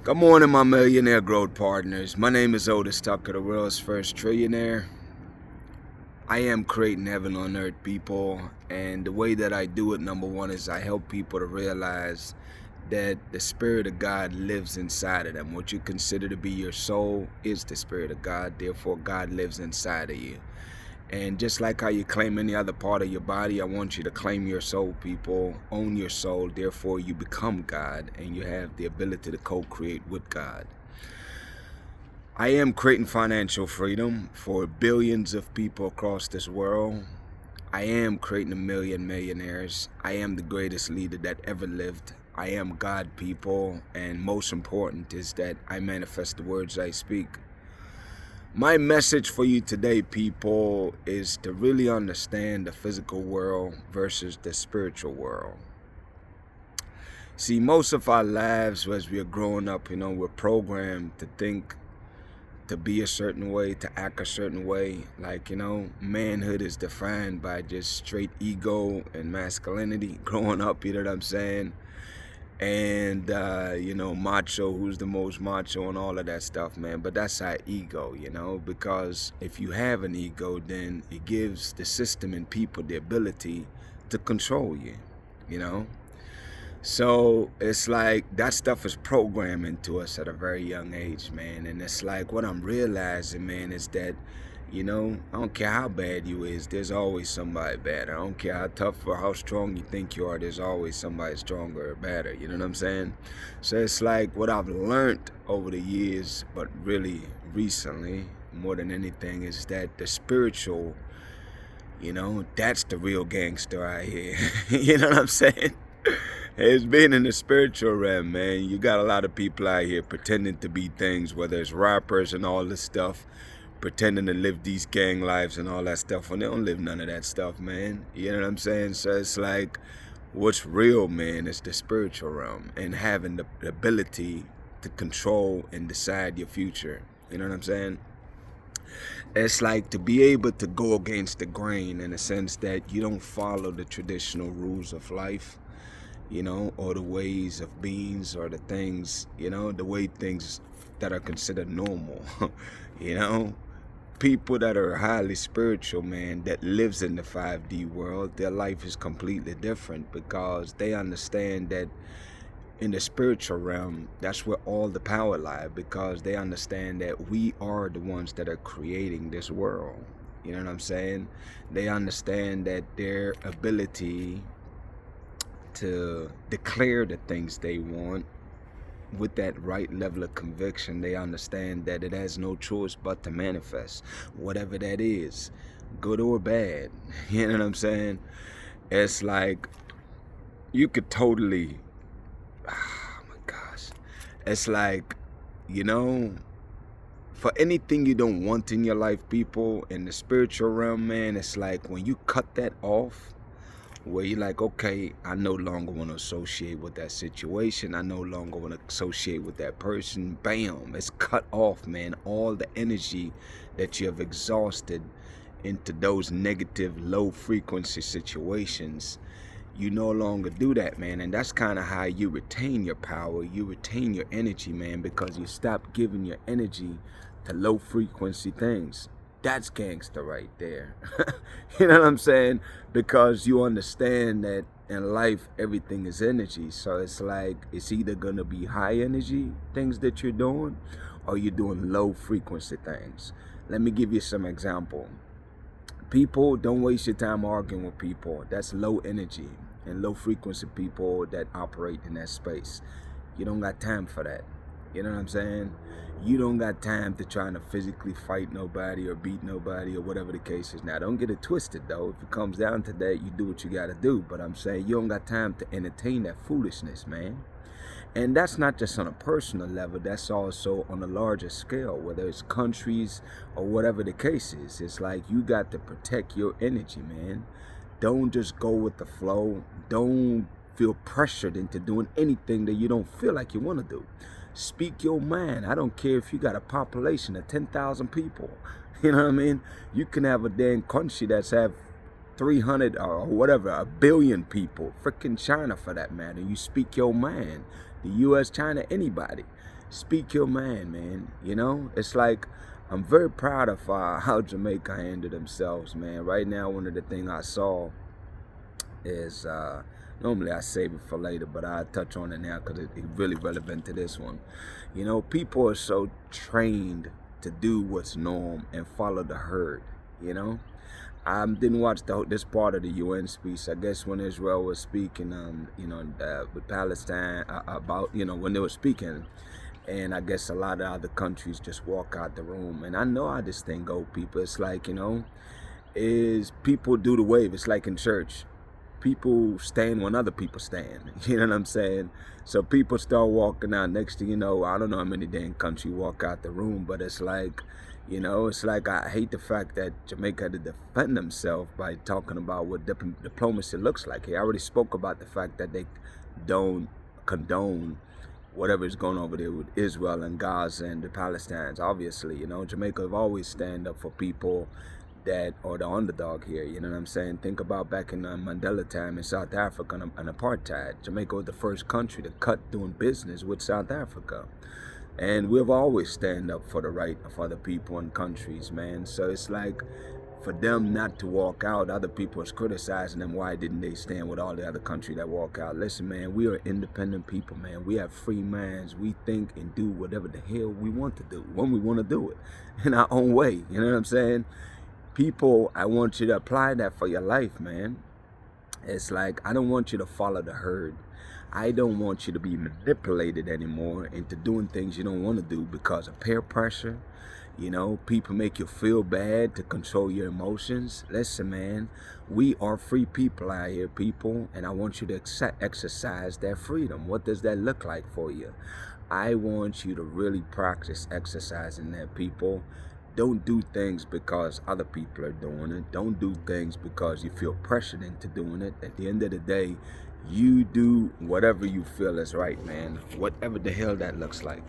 Good morning, my millionaire growth partners. My name is Otis Tucker, the world's first trillionaire. I am creating heaven on earth, people, and the way that I do it, number one, is I help people to realize that the Spirit of God lives inside of them. What you consider to be your soul is the Spirit of God. Therefore, God lives inside of you. And just like how you claim any other part of your body, I want you to claim your soul, people. Own your soul. Therefore, you become God, and you have the ability to co-create with God. I am creating financial freedom for billions of people across this world. I am creating a million millionaires. I am the greatest leader that ever lived. I am God, people. And most important is that I manifest the words I speak. My message for you today, people, is to really understand the physical world versus the spiritual world. See, most of our lives as we're growing up, we're programmed to think, to be a certain way, to act a certain way. Like, manhood is defined by just straight ego and masculinity growing up, you know what I'm saying? And macho, who's the most macho and all of that stuff, man. But that's our ego, because if you have an ego, then it gives the system and people the ability to control you. So it's like that stuff is programmed into us at a very young age, man. And it's like what I'm realizing, man, is that I don't care how bad you is, there's always somebody bad. I don't care how tough or how strong you think you are, there's always somebody stronger or better. You know what I'm saying? So it's like what I've learned over the years, but really recently, more than anything, is that the spiritual, that's the real gangster out here. You know what I'm saying? It's being in the spiritual realm, man. You got a lot of people out here pretending to be things, whether it's rappers and all this stuff, pretending to live these gang lives and all that stuff, when they don't live none of that stuff, man. You know what I'm saying? So it's like, what's real, man, is the spiritual realm and having the ability to control and decide your future. You know what I'm saying? It's like to be able to go against the grain in the sense that you don't follow the traditional rules of life, or the ways of beings, or the things, the way things that are considered normal. People that are highly spiritual, man, that lives in the 5D world, their life is completely different because they understand that in the spiritual realm, that's where all the power lies, because they understand that we are the ones that are creating this world. You know what I'm saying? They understand that their ability to declare the things they want with that right level of conviction, they understand that it has no choice but to manifest, whatever that is, good or bad. You know what I'm saying? It's like you could totally, oh my gosh, it's like, for anything you don't want in your life, people, in the spiritual realm, man, it's like when you cut that off, where you're like, okay, I no longer want to associate with that situation. I no longer want to associate with that person. Bam, it's cut off, man. All the energy that you have exhausted into those negative, low frequency situations, you no longer do that, man. And that's kind of how you retain your power. You retain your energy, man, because you stop giving your energy to low frequency things. That's gangster right there. You know what I'm saying? Because you understand that in life, everything is energy. So it's like, it's either going to be high energy things that you're doing, or you're doing low frequency things. Let me give you some example. People, don't waste your time arguing with people. That's low energy and low frequency people that operate in that space. You don't got time for that. You know what I'm saying? You don't got time to try to physically fight nobody or beat nobody or whatever the case is. Now, don't get it twisted, though. If it comes down to that, you do what you got to do. But I'm saying you don't got time to entertain that foolishness, man. And that's not just on a personal level. That's also on a larger scale, whether it's countries or whatever the case is. It's like you got to protect your energy, man. Don't just go with the flow. Don't feel pressured into doing anything that you don't feel like you want to do. Speak your mind. I don't care if you got a population of 10,000 people. You know what I mean? You can have a damn country that's have 300 or whatever, a billion people. Freaking China for that matter. You speak your mind. The U.S., China, anybody. speak your man. You know, it's like I'm very proud of how Jamaica handled themselves, man. Right now, one of the things I saw is normally I save it for later, but I'll touch on it now because it's really relevant to this one. You know, people are so trained to do what's norm and follow the herd, you know. I didn't watch this part of the UN speech. I guess when Israel was speaking, with Palestine about, when they were speaking, and I guess a lot of other countries just walk out the room. And I know how this thing go, people. It's like, is people do the wave. It's like in church. People stand when other people stand. You know what I'm saying? So people start walking out. Next thing you know, I don't know how many damn countries walk out the room, but it's like, I hate the fact that Jamaica had to defend themselves by talking about what diplomacy looks like. He already spoke about the fact that they don't condone whatever is going on over there with Israel and Gaza and the Palestinians. Obviously, Jamaica have always stand up for people that are the underdog here. You know what I'm saying? Think about back in Mandela time in South Africa and apartheid. Jamaica was the first country to cut doing business with South Africa. And we've always stand up for the right of other people and countries, man. So it's like, for them not to walk out, other people is criticizing them. Why didn't they stand with all the other countries that walk out? Listen, man, we are independent people, man. We have free minds. We think and do whatever the hell we want to do when we want to do it in our own way. You know what I'm saying? People, I want you to apply that for your life, man. It's like, I don't want you to follow the herd. I don't want you to be manipulated anymore into doing things you don't want to do because of peer pressure. People make you feel bad to control your emotions. Listen, man, we are free people out here, people, and I want you to exercise that freedom. What does that look like for you? I want you to really practice exercising that, people. Don't do things because other people are doing it. Don't do things because you feel pressured into doing it. At the end of the day, you do whatever you feel is right, man. Whatever the hell that looks like.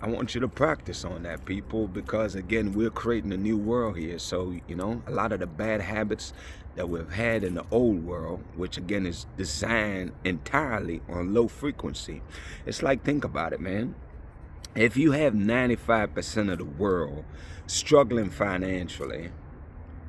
I want you to practice on that, people, because again, we're creating a new world here. So, a lot of the bad habits that we've had in the old world, which again is designed entirely on low frequency. It's like, think about it, man. If you have 95% of the world struggling financially,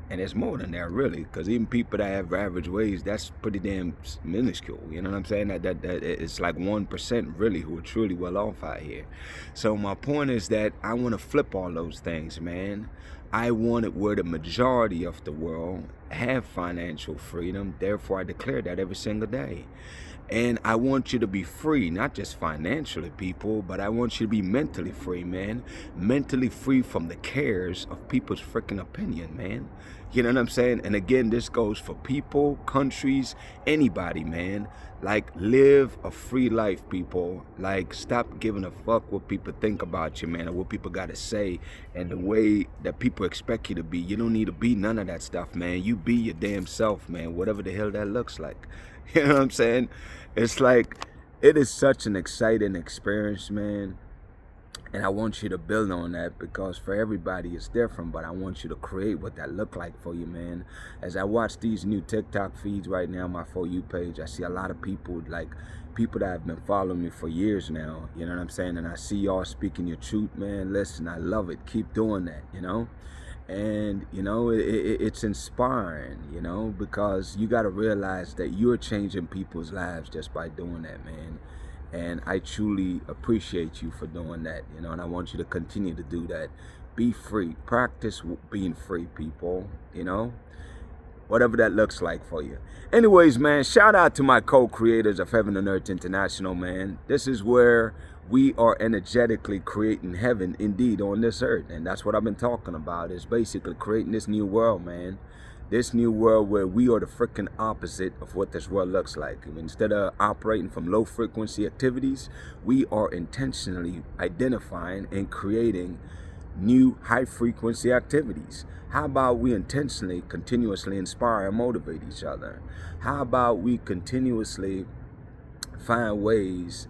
and it's more than that, really, because even people that have average wage, that's pretty damn minuscule. You know what I'm saying? That it's like 1% really who are truly well off out here. So my point is that I want to flip all those things, man. I want it where the majority of the world have financial freedom. Therefore, I declare that every single day. And I want you to be free, not just financially, people, but I want you to be mentally free, man. Mentally free from the cares of people's freaking opinion, man. You know what I'm saying? And again, this goes for people, countries, anybody, man. Like, live a free life, people. Like, stop giving a fuck what people think about you, man, or what people got to say and the way that people expect you to be. You don't need to be none of that stuff, man. You be your damn self, man, whatever the hell that looks like. You know what I'm saying? It's like, it is such an exciting experience, man. And I want you to build on that because for everybody it's different, but I want you to create what that look like for you, man. As I watch these new TikTok feeds right now, my For You page, I see a lot of people, like people that have been following me for years now, you know what I'm saying? And I see y'all speaking your truth, man. Listen, I love it. Keep doing that, And, it's inspiring, because you got to realize that you're changing people's lives just by doing that, man. And I truly appreciate you for doing that, and I want you to continue to do that. Be free. Practice being free, people, whatever that looks like for you. Anyways, man, shout out to my co-creators of Heaven and Earth International, man. This is where we are energetically creating heaven indeed on this earth. And that's what I've been talking about, is basically creating this new world, man. This new world where we are the freaking opposite of what this world looks like. Instead of operating from low frequency activities, we are intentionally identifying and creating new high frequency activities. How about we intentionally, continuously inspire and motivate each other? How about we continuously find ways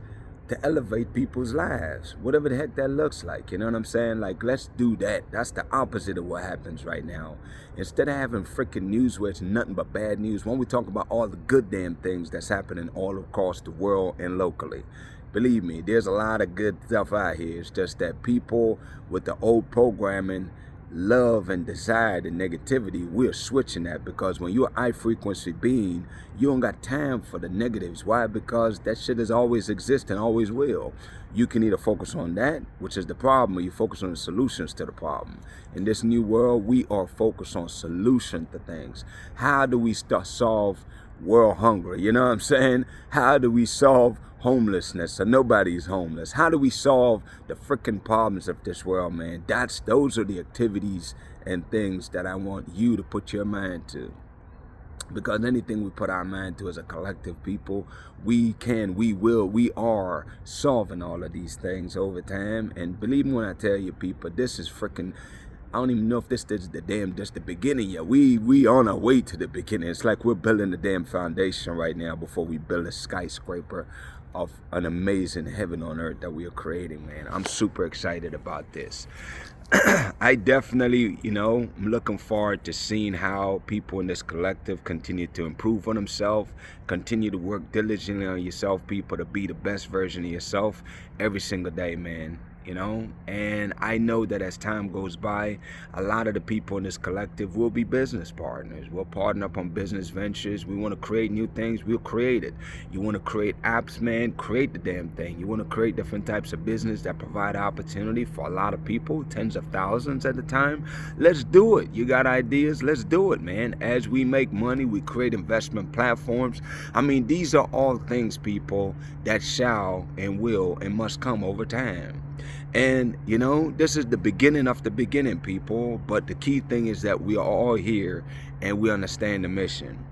to elevate people's lives, whatever the heck that looks like. You know what I'm saying? Like, let's do that. That's the opposite of what happens right now. Instead of having freaking news where it's nothing but bad news, when we talk about all the good damn things that's happening all across the world and locally. Believe me, there's a lot of good stuff out here. It's just that people with the old programming love and desire the negativity. We're switching that, because when you're a high frequency being, you don't got time for the negatives. Why? Because that shit has always existed and always will. You can either focus on that, which is the problem, or you focus on the solutions to the problem. In this new world, we are focused on solution to things. How do we solve world hunger? You know what I'm saying? How do we solve homelessness so nobody's homeless? How do we solve the freaking problems of this world, man? Those are the activities and things that I want you to put your mind to. Because anything we put our mind to as a collective people, we are solving all of these things over time. And believe me when I tell you, people, this is freaking, I don't even know if this is just the beginning yet. We on our way to the beginning. It's like we're building the damn foundation right now before we build a skyscraper of an amazing heaven on earth that we are creating, man. I'm super excited about this. I definitely, I'm looking forward to seeing how people in this collective continue to improve on themselves, continue to work diligently on yourself, people, to be the best version of yourself every single day, man. And I know that as time goes by, a lot of the people in this collective will be business partners. We'll partner up on business ventures. We want to create new things, we'll create it. You want to create apps, man, create the damn thing. You want to create different types of business that provide opportunity for a lot of people, tens of thousands at a time. Let's do it. You got ideas? Let's do it, man. As we make money, we create investment platforms. I mean, these are all things, people, that shall and will and must come over time. And, this is the beginning of the beginning, people. But the key thing is that we are all here and we understand the mission.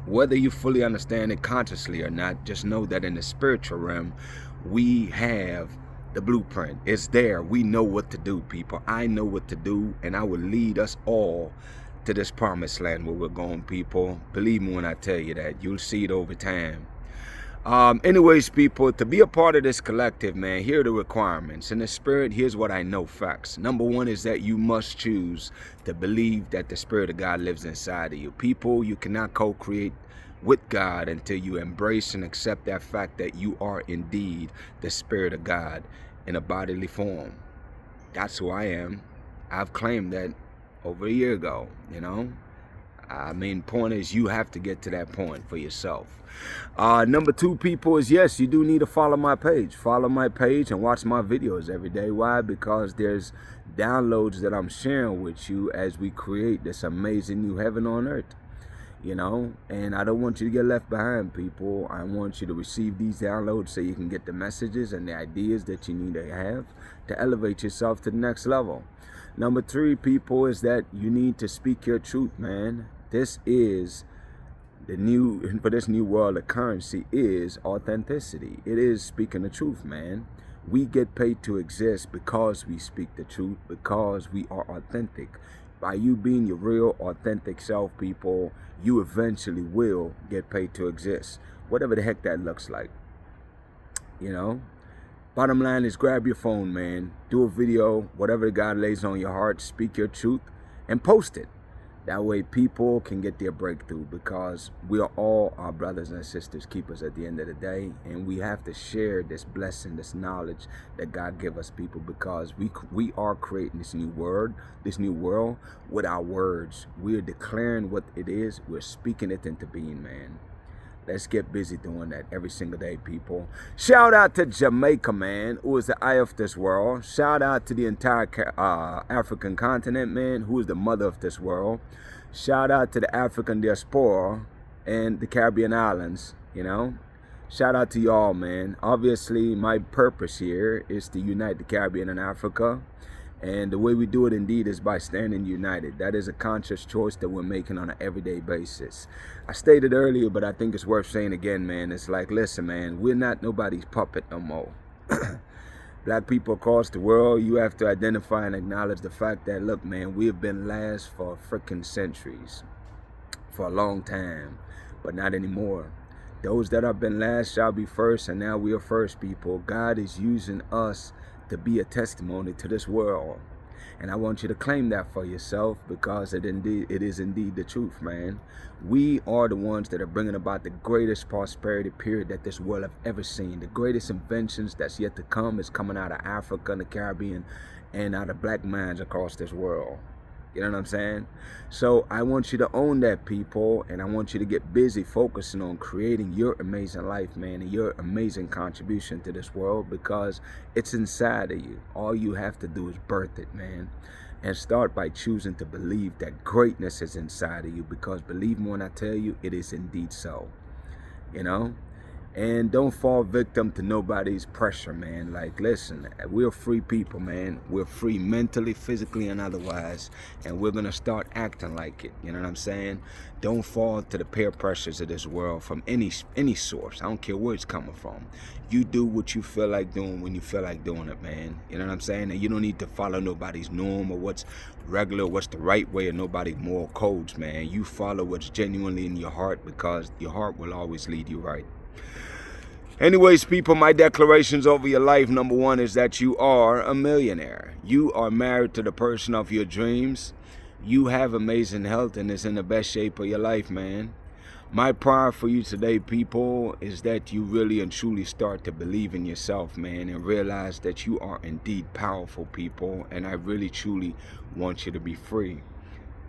Whether you fully understand it consciously or not, just know that in the spiritual realm, we have the blueprint. It's there. We know what to do, people. I know what to do, and I will lead us all to this promised land where we're going, people. Believe me when I tell you that. You'll see it over time. Anyways, people, to be a part of this collective, man, here are the requirements. In the spirit, here's what I know facts. Number one is that you must choose to believe that the Spirit of God lives inside of you. People, you cannot co-create with God until you embrace and accept that fact that you are indeed the Spirit of God in a bodily form. That's who I am. I've claimed that over a year ago, I mean, point is, you have to get to that point for yourself. Number two, people, is yes, you do need to follow my page. Follow my page and watch my videos every day. Why? Because there's downloads that I'm sharing with you as we create this amazing new heaven on earth. And I don't want you to get left behind, people. I want you to receive these downloads so you can get the messages and the ideas that you need to have to elevate yourself to the next level. Number three, people, is that you need to speak your truth, man. This is for this new world, the currency is authenticity. It is speaking the truth, man. We get paid to exist because we speak the truth, because we are authentic. By you being your real, authentic self, people, you eventually will get paid to exist. Whatever the heck that looks like. Bottom line is, grab your phone, man. Do a video, whatever God lays on your heart, speak your truth, and post it. That way people can get their breakthrough, because we are all our brothers and sisters keepers at the end of the day. And we have to share this blessing, this knowledge that God give us, people, because we are creating this new world with our words. We're declaring what it is. We're speaking it into being, man. Let's get busy doing that every single day, people. Shout out to Jamaica, man, who is the eye of this world. Shout out to the entire African continent, man, who is the mother of this world. Shout out to the African diaspora and the Caribbean islands, Shout out to y'all, man. Obviously, my purpose here is to unite the Caribbean and Africa. And the way we do it, indeed, is by standing united. That is a conscious choice that we're making on an everyday basis. I stated earlier, but I think it's worth saying again, man. It's like, listen, man, we're not nobody's puppet no more. Black people across the world, you have to identify and acknowledge the fact that, look, man, we have been last for freaking centuries. For a long time, but not anymore. Those that have been last shall be first, and now we are first, people. God is using us to be a testimony to this world. And I want you to claim that for yourself, because it is indeed the truth, man. We are the ones that are bringing about the greatest prosperity period that this world have ever seen. The greatest inventions that's yet to come is coming out of Africa and the Caribbean and out of black minds across this world. You know what I'm saying? So I want you to own that, people, and I want you to get busy focusing on creating your amazing life, man, and your amazing contribution to this world, because it's inside of you. All you have to do is birth it, man, and start by choosing to believe that greatness is inside of you, because believe me when I tell you, it is indeed so. You know? And don't fall victim to nobody's pressure, man. Like, listen, we're free people, man. We're free mentally, physically, and otherwise. And we're going to start acting like it. You know what I'm saying? Don't fall to the peer pressures of this world from any source. I don't care where it's coming from. You do what you feel like doing when you feel like doing it, man. You know what I'm saying? And you don't need to follow nobody's norm or what's regular, what's the right way, or nobody's moral codes, man. You follow what's genuinely in your heart, because your heart will always lead you right. Anyways, people, my declarations over your life, number one, is that you are a millionaire. You are married to the person of your dreams. You have amazing health and is in the best shape of your life, man. My prayer for you today, people, is that you really and truly start to believe in yourself, man, and realize that you are indeed powerful, people. And I really, truly want you to be free,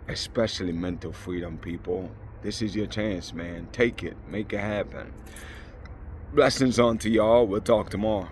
especially mental freedom, people. This is your chance, man. Take it. Make it happen. Blessings on to y'all. We'll talk tomorrow.